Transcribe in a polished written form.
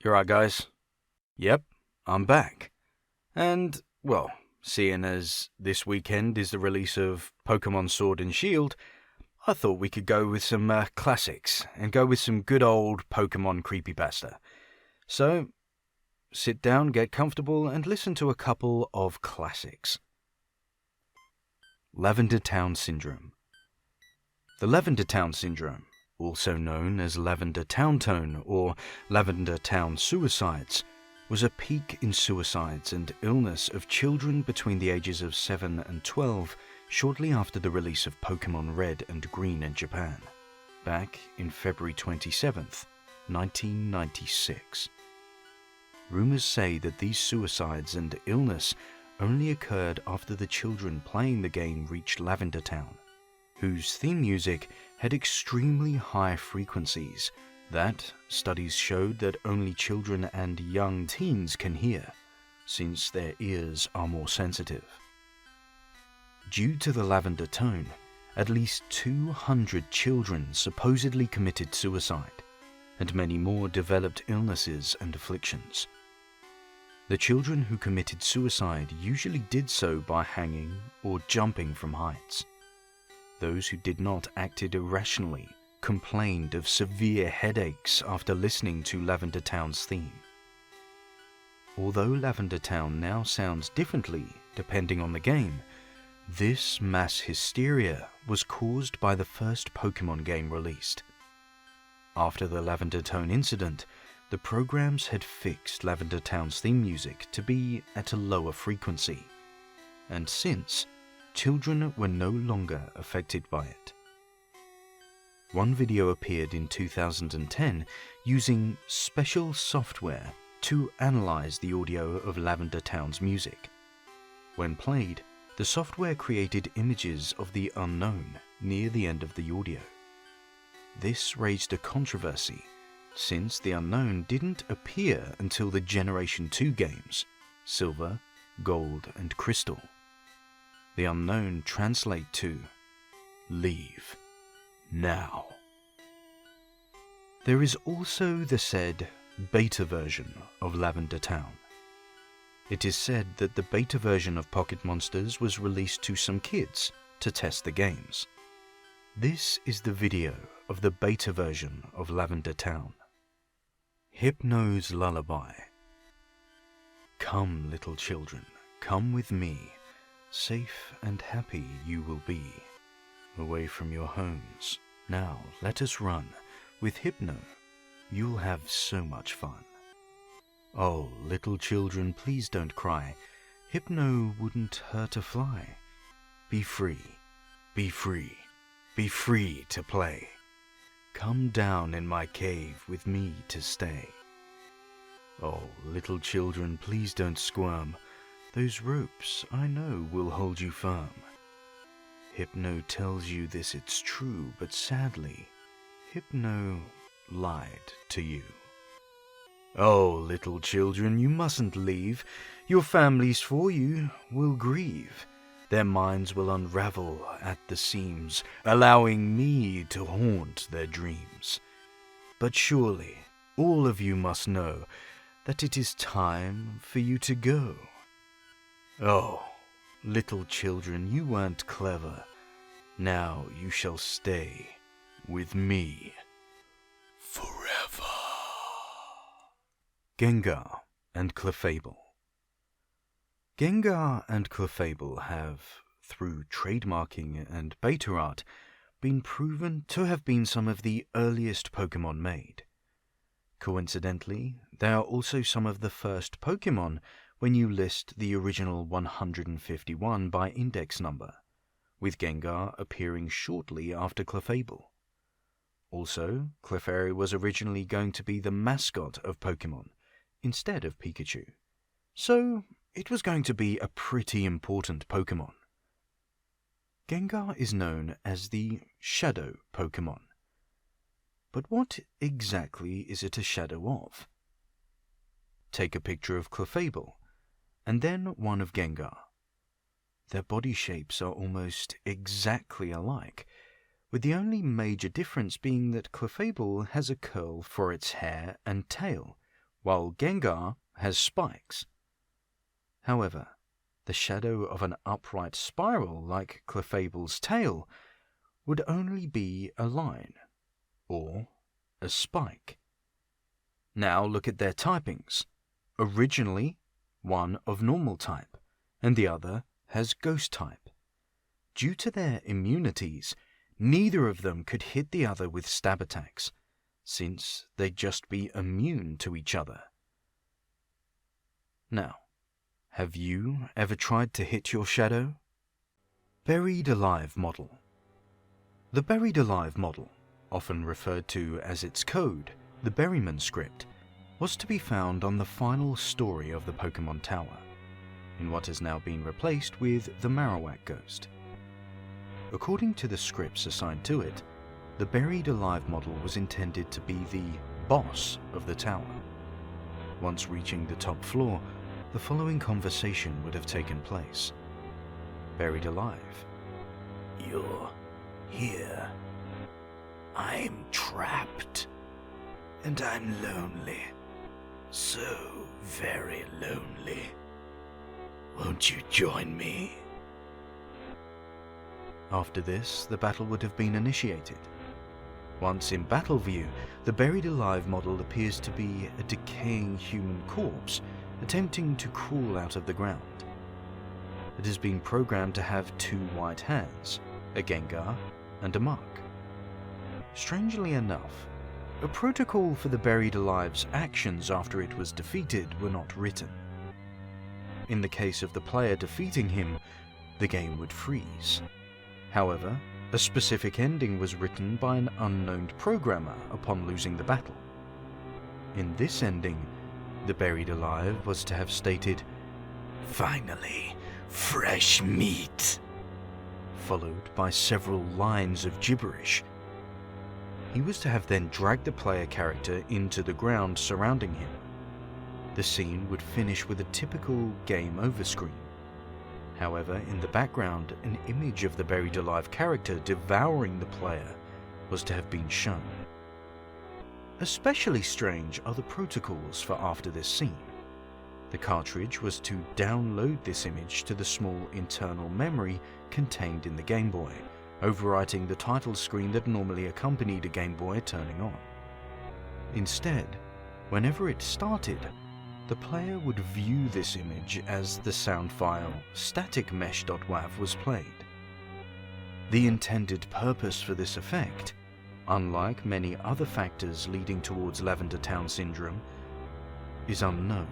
You alright, guys? Yep, I'm back. And, well, seeing as this weekend is the release of Pokemon Sword and Shield, I thought we could go with some classics and go with some good old Pokemon Creepypasta. So, sit down, get comfortable, and listen to a couple of classics. Lavender Town Syndrome. The Lavender Town Syndrome, also known as Lavender Town Tone or Lavender Town Suicides, was a peak in suicides and illness of children between the ages of 7 and 12 shortly after the release of Pokemon Red and Green in Japan, back in February 27th, 1996. Rumors say that these suicides and illness only occurred after the children playing the game reached Lavender Town, whose theme music had extremely high frequencies that studies showed that only children and young teens can hear, since their ears are more sensitive. Due to the lavender tone, at least 200 children supposedly committed suicide, and many more developed illnesses and afflictions. The children who committed suicide usually did so by hanging or jumping from heights. Those who did not acted irrationally, complained of severe headaches after listening to Lavender Town's theme. Although Lavender Town now sounds differently depending on the game, this mass hysteria was caused by the first Pokemon game released. After the Lavender Tone incident, the programs had fixed Lavender Town's theme music to be at a lower frequency, and since, children were no longer affected by it. One video appeared in 2010 using special software to analyze the audio of Lavender Town's music. When played, the software created images of the unknown near the end of the audio. This raised a controversy, since the unknown didn't appear until the Generation 2 games, Silver, Gold, and Crystal. The unknown translate to leave now. There is also the said beta version of Lavender Town. It is said that the beta version of Pocket Monsters was released to some kids to test the games. This is the video of the beta version of Lavender Town. Hypno's Lullaby. Come, little children, come with me. Safe and happy you will be. Away from your homes. Now let us run. With Hypno, you'll have so much fun. Oh, little children, please don't cry. Hypno wouldn't hurt a fly. Be free, be free, be free to play. Come down in my cave with me to stay. Oh, little children, please don't squirm. Those ropes, I know, will hold you firm. Hypno tells you this, it's true, but sadly, Hypno lied to you. Oh, little children, you mustn't leave. Your families for you will grieve. Their minds will unravel at the seams, allowing me to haunt their dreams. But surely, all of you must know that it is time for you to go. Oh, little children, you weren't clever. Now you shall stay with me forever. Gengar and Clefable. Gengar and Clefable have, through trademarking and beta art, been proven to have been some of the earliest Pokemon made. Coincidentally, they are also some of the first Pokemon when you list the original 151 by index number, with Gengar appearing shortly after Clefable. Also, Clefairy was originally going to be the mascot of Pokemon, instead of Pikachu, so it was going to be a pretty important Pokemon. Gengar is known as the Shadow Pokemon. But what exactly is it a shadow of? Take a picture of Clefable, and then one of Gengar. Their body shapes are almost exactly alike, with the only major difference being that Clefable has a curl for its hair and tail, while Gengar has spikes. However, the shadow of an upright spiral like Clefable's tail would only be a line, or a spike. Now look at their typings. Originally, one of normal type, and the other has ghost type. Due to their immunities, neither of them could hit the other with stab attacks, since they'd just be immune to each other. Now, have you ever tried to hit your shadow? Buried Alive Model. The Buried Alive model, often referred to as its code, the Berryman script, was to be found on the final story of the Pokemon Tower, in what has now been replaced with the Marowak Ghost. According to the scripts assigned to it, the Buried Alive model was intended to be the boss of the tower. Once reaching the top floor, the following conversation would have taken place. Buried Alive. You're here. I'm trapped. And I'm lonely. So very lonely. Won't you join me? After this, the battle would have been initiated. Once in battle view, the Buried Alive model appears to be a decaying human corpse attempting to crawl out of the ground. It has been programmed to have 2 white hands, a Gengar and a Muk. Strangely enough, a protocol for the Buried Alive's actions after it was defeated were not written. In the case of the player defeating him, the game would freeze. However, a specific ending was written by an unknown programmer upon losing the battle. In this ending, the Buried Alive was to have stated, "Finally, fresh meat," followed by several lines of gibberish. He was to have then dragged the player character into the ground surrounding him. The scene would finish with a typical game over screen. However, in the background, an image of the Buried Alive character devouring the player was to have been shown. Especially strange are the protocols for after this scene. The cartridge was to download this image to the small internal memory contained in the Game Boy, overwriting the title screen that normally accompanied a Game Boy turning on. Instead, whenever it started, the player would view this image as the sound file staticmesh.wav was played. The intended purpose for this effect, unlike many other factors leading towards Lavender Town Syndrome, is unknown.